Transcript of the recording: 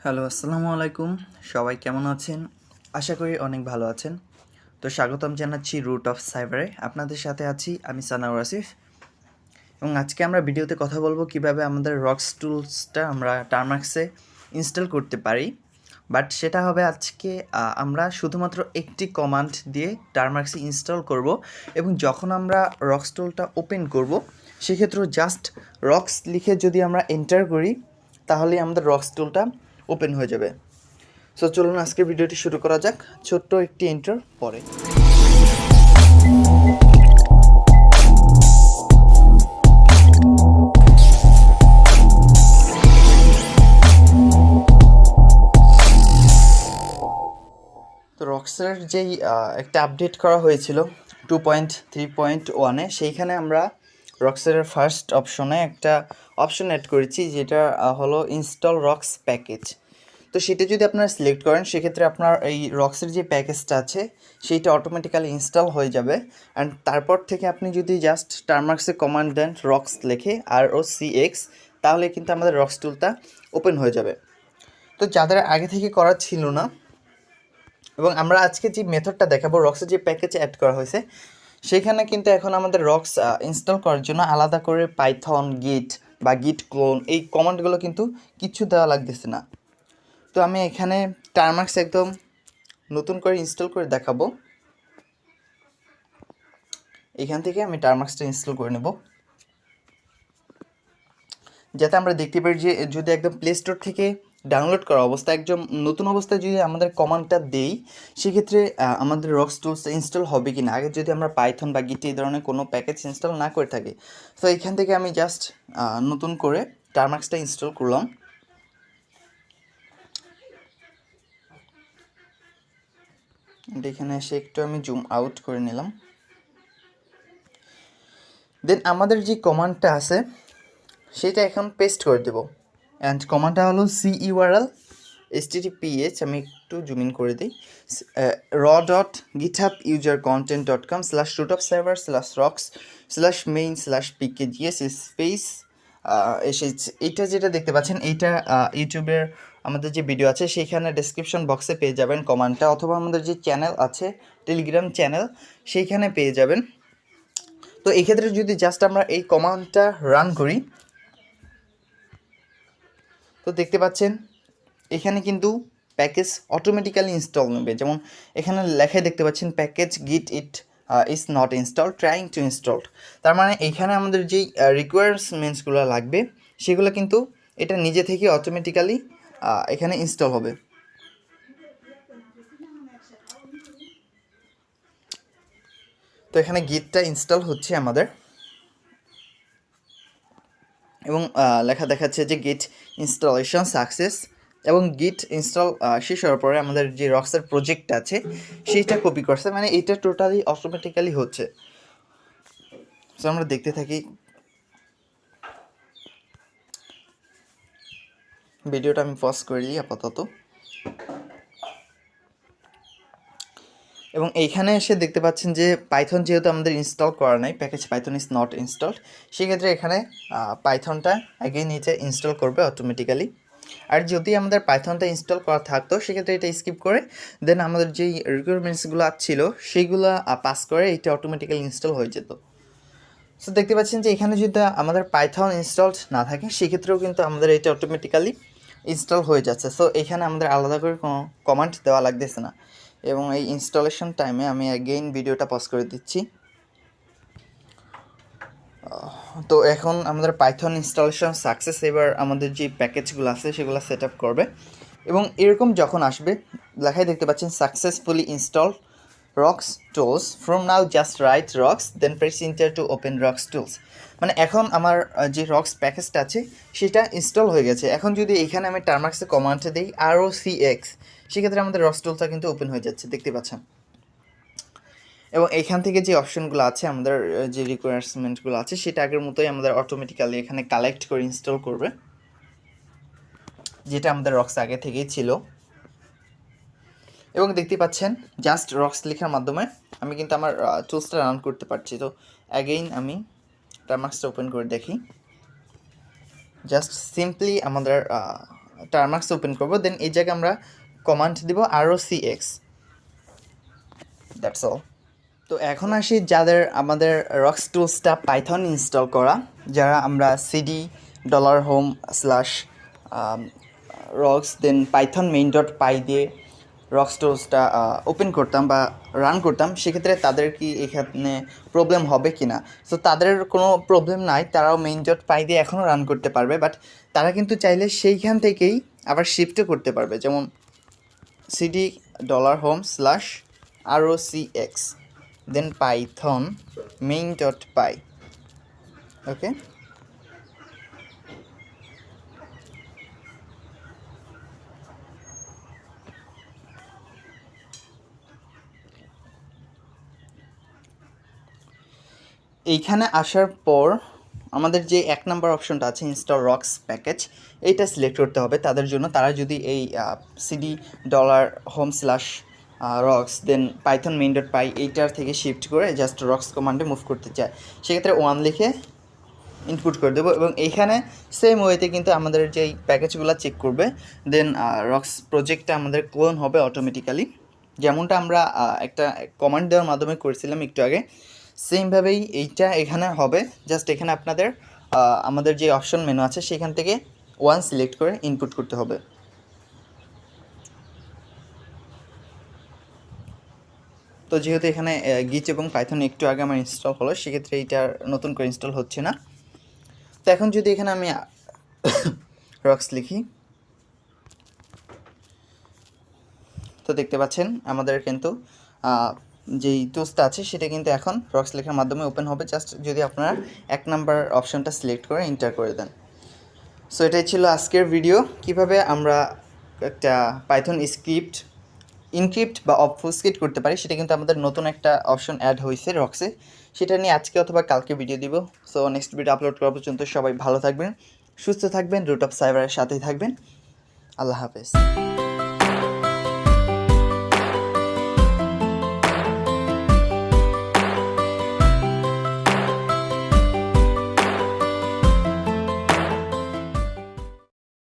Hello, আসসালামু আলাইকুম। সবাই কেমন আছেন? আশা করি অনেক ভালো আছেন। তো স্বাগতম জানাচ্ছি রুট অফ সাইবারে। আপনাদের সাথে আছি আমি সানাউর আসিফ। এবং আজকে আমরা ভিডিওতে কথা বলবো কিভাবে আমাদের রক্স টুলসটা আমরা টার্মাক্সে ইনস্টল করতে পারি। বাট সেটা হবে আজকে আমরা শুধুমাত্র একটি কমান্ড দিয়ে টার্মাক্সে ইনস্টল করব এবং যখন আমরা রক্স টুলটা ওপেন করব সেক্ষেত্রে জাস্ট রক্স লিখে যদি আমরা এন্টার করি তাহলেই আমাদের রক্স টুলটা ওপেন হয়ে যাবে। সো চলুন আজকে ভিডিওটি শুরু করা যাক ছোট্ট একটি এন্টার পরে। তো রক্সের যেই একটা আপডেট করা হয়েছিল 2.3.1-এ সেইখানে আমরা রক্সের ফার্স্ট অপশনে একটা অপশন অ্যাড করেছি যেটা হলো ইনস্টল রক্স প্যাকেজ। তো সেটা যদি আপনারা সিলেক্ট করেন সেক্ষেত্রে আপনার এই রক্সের যে প্যাকেজটা আছে সেইটা অটোমেটিক্যালি ইনস্টল হয়ে যাবে। অ্যান্ড তারপর থেকে আপনি যদি জাস্ট টার্মাক্সে কমান্ড দেন রক্স লেখে ROC-X তাহলে কিন্তু আমাদের রক্স টুলটা ওপেন হয়ে যাবে। তো যাদের আগে থেকে করা ছিল না এবং আমরা আজকে যে মেথডটা দেখাবো রক্সের যে প্যাকেজ অ্যাড করা হয়েছে সেখানে কিন্তু এখন আমাদের রক্স ইনস্টল করার জন্য আলাদা করে পাইথন গিট বা গিট ক্লোন এই কমান্ডগুলো কিন্তু কিছু দেওয়া লাগতেছে না। তো আমি এখানে টার্মাক্স একদম নতুন করে ইনস্টল করে দেখাবো। এখান থেকে আমি টার্মাক্সটা ইনস্টল করে নেব যাতে আমরা দেখতে পারি যে যদি একদম প্লে স্টোর থেকে ডাউনলোড করা অবস্থা একদম নতুন অবস্থায় যদি আমাদের কমান্ডটা দেই সেক্ষেত্রে আমাদের রক্স টুলসটা ইনস্টল হবে কি না। আগে যদি আমরা পাইথন বা গিট এই ধরনের কোনো প্যাকেজ ইনস্টল না করে থাকি তো এখান থেকে আমি জাস্ট নতুন করে টার্মাক্সটা ইনস্টল করলাম। এখানে এসে একটু আমি জুম আউট করে নিলাম। দেন আমাদের যে কমান্ডটা আছে সেটা এখন পেস্ট করে দেব। অ্যান্ড কমান্ডটা হলো CURL https আমি একটু জুম ইন করে দিই raw.github.content.com/root-of-server/rocks/main/pkgs স্পেস এইটা যেটা দেখতে পাচ্ছেন এইটা ইউটিউবের আমাদের যে ভিডিও আছে সেইখানে ডেসক্রিপশন বক্সে পেয়ে যাবেন কমান্ডটা, অথবা আমাদের যে চ্যানেল আছে টেলিগ্রাম চ্যানেল সেইখানে পেয়ে যাবেন। তো এই ক্ষেত্রে যদি জাস্ট আমরা এই কমান্ডটা রান করি তো দেখতে পাচ্ছেন এখানে কিন্তু প্যাকেজ অটোমেটিক্যালি ইনস্টল নেবে। যেমন এখানে লেখায় দেখতে পাচ্ছেন প্যাকেজ গিট it is not install trying to install. তার মানে এখানে আমাদের যেই রিকোয়ারমেন্টসগুলো লাগবে সেগুলো কিন্তু এটা নিজে থেকে অটোমেটিক্যালি এখানে ইনস্টল হবে। তো এখানে গিটটা ইনস্টল হচ্ছে আমাদের এবং লেখা দেখাচ্ছে যে গিট ইনস্টলেশন সাকসেস এবং গিট ইনস্টল শেষ হওয়ার পরে আমাদের যে রক্সের প্রজেক্ট আছে সেইটা কপি করছে, মানে এইটা টোটালি অটোমেটিক্যালি হচ্ছে। সো আমরা দেখতে থাকি ভিডিওটা, আমি পজ করে দিই আপাতত। এবং এইখানে এসে দেখতে পাচ্ছেন যে পাইথন যেহেতু আমাদের ইনস্টল করা নাই, package Python is not installed, সেক্ষেত্রে এখানে পাইথনটা আগে নিচে ইনস্টল করবে অটোমেটিক্যালি। আর যদি আমাদের পাইথনটা ইনস্টল করা থাকতো সেক্ষেত্রে এটা স্কিপ করে দেন আমাদের যেই রিকোয়ারমেন্টসগুলো ছিল সেইগুলো পাস করে এটা অটোমেটিক্যালি ইনস্টল হয়ে যেত। সো দেখতে পাচ্ছেন যে এখানে যদি আমাদের পাইথন ইনস্টলড না থাকে সেক্ষেত্রেও কিন্তু আমাদের এটা অটোমেটিক্যালি ইনস্টল হয়ে যাচ্ছে। সো এখানে আমাদের আলাদা করে কোনো কমান্ড দেওয়া লাগতেছে না। এবং এই ইনস্টলেশন টাইমে আমি অ্যাগেইন ভিডিওটা পজ করে দিচ্ছি। তো এখন আমাদের পাইথন ইনস্টলেশন সাকসেস, এবার আমাদের যে প্যাকেজগুলো আছে সেগুলো সেট আপ করবে এবং এরকম যখন আসবে লেখায় দেখতে পাচ্ছেন successfully install Rocks tools from now just write Rocks then press enter to open Rocks tools. মানে এখন আমার যে রক্স প্যাকেজটা আছে সেটা ইনস্টল হয়ে গেছে। এখন যদি এখানে আমি টার্মাক্সে কমান্ডে দিই ROC-X সেক্ষেত্রে আমাদের রক্স টুলসটা কিন্তু ওপেন হয়ে যাচ্ছে, দেখতে পাচ্ছেন। এবং এইখান থেকে যে অপশনগুলো আছে আমাদের যে রিকোয়ারমেন্টগুলো আছে সেটা আগের মতোই আমাদের অটোমেটিক্যালি এখানে কালেক্ট করে ইনস্টল করবে, যেটা আমাদের রক্স আগে থেকেই ছিল। এবং দেখতে পাচ্ছেন জাস্ট রক্স লেখার মাধ্যমে আমি কিন্তু আমার টুলসটা রান করতে পারছি। তো অ্যাগেইন আমি টার্মাক্সটা ওপেন করে দেখি, জাস্ট সিম্পলি আমাদের টারমার্কস ওপেন করব, দেন এই জায়গায় আমরা কমান্ড দিব ROC-X, দ্যাটস অল। তো এখন আসি যাদের আমাদের রক্স টুলসটা পাইথন ইনস্টল করা, যারা আমরা সিডি $home / রক্স দেন পাইথন main.py দিয়ে রক্স টুলসটা ওপেন করতাম বা রান করতাম, সেক্ষেত্রে তাদের কি এখানে প্রবলেম হবে কি না? সো তাদের কোনো প্রবলেম নাই, তারাও main.py দিয়ে এখনও রান করতে পারবে, বাট তারা কিন্তু চাইলে সেইখান থেকেই আবার শিফটও করতে পারবে, যেমন cd $home / ROC-X then python main.py, ওকে। এইখানে আসার পর আমাদের যে 1 নাম্বার অপশনটা আছে ইনস্টল রক্স প্যাকেজ, এইটা সিলেক্ট করতে হবে তাদের জন্য। তারা যদি এই cd $home / রক্স দেন পাইথন main.py এইটার থেকে শিফট করে জাস্ট রক্স কমান্ডে মুভ করতে চায়, সেক্ষেত্রে 1 লিখে ইনপুট করে দেবো, এবং এইখানে সেম ওয়েতে কিন্তু আমাদের যেই প্যাকেজগুলো চেক করবে, দেন রক্স প্রজেক্টটা আমাদের ক্লোন হবে অটোমেটিক্যালি, যেমনটা আমরা একটা কমান্ড দেওয়ার মাধ্যমে করেছিলাম একটু আগে, সেমভাবেই এইটা এখানে হবে। জাস্ট এখানে আপনাদের আমাদের যে অপশন মেনু আছে সেখান থেকে 1 সিলেক্ট করে ইনপুট করতে হবে। তো যেহেতু এখানে গিচ এবং পাইথন একটু আগে আমার ইনস্টল হলো, সেক্ষেত্রে এইটার নতুন করে ইনস্টল হচ্ছে না। তো এখন যদি এখানে আমি রক্স লিখি, তো দেখতে পাচ্ছেন আমাদের কিন্তু যেই টুলসটা আছে সেটা কিন্তু এখন রক্স লেখার মাধ্যমে ওপেন হবে, জাস্ট যদি আপনারা 1 নাম্বার অপশনটা সিলেক্ট করে এন্টার করে দেন। সো এটাই ছিল আজকের ভিডিও, কিভাবে আমরা একটা পাইথন স্ক্রিপ্ট ইনক্রিপ্ট বা অবফুস্কেট করতে পারি, সেটা কিন্তু আমাদের নতুন একটা অপশন অ্যাড হয়েছে রক্সে, সেটা নিয়ে আজকে অথবা কালকে ভিডিও দিব। সো নেক্সট ভিডিও আপলোড করা পর্যন্ত সবাই ভালো থাকবেন, সুস্থ থাকবেন, রুট অফ সাইবারের সাথেই থাকবেন। আল্লাহ হাফেজ।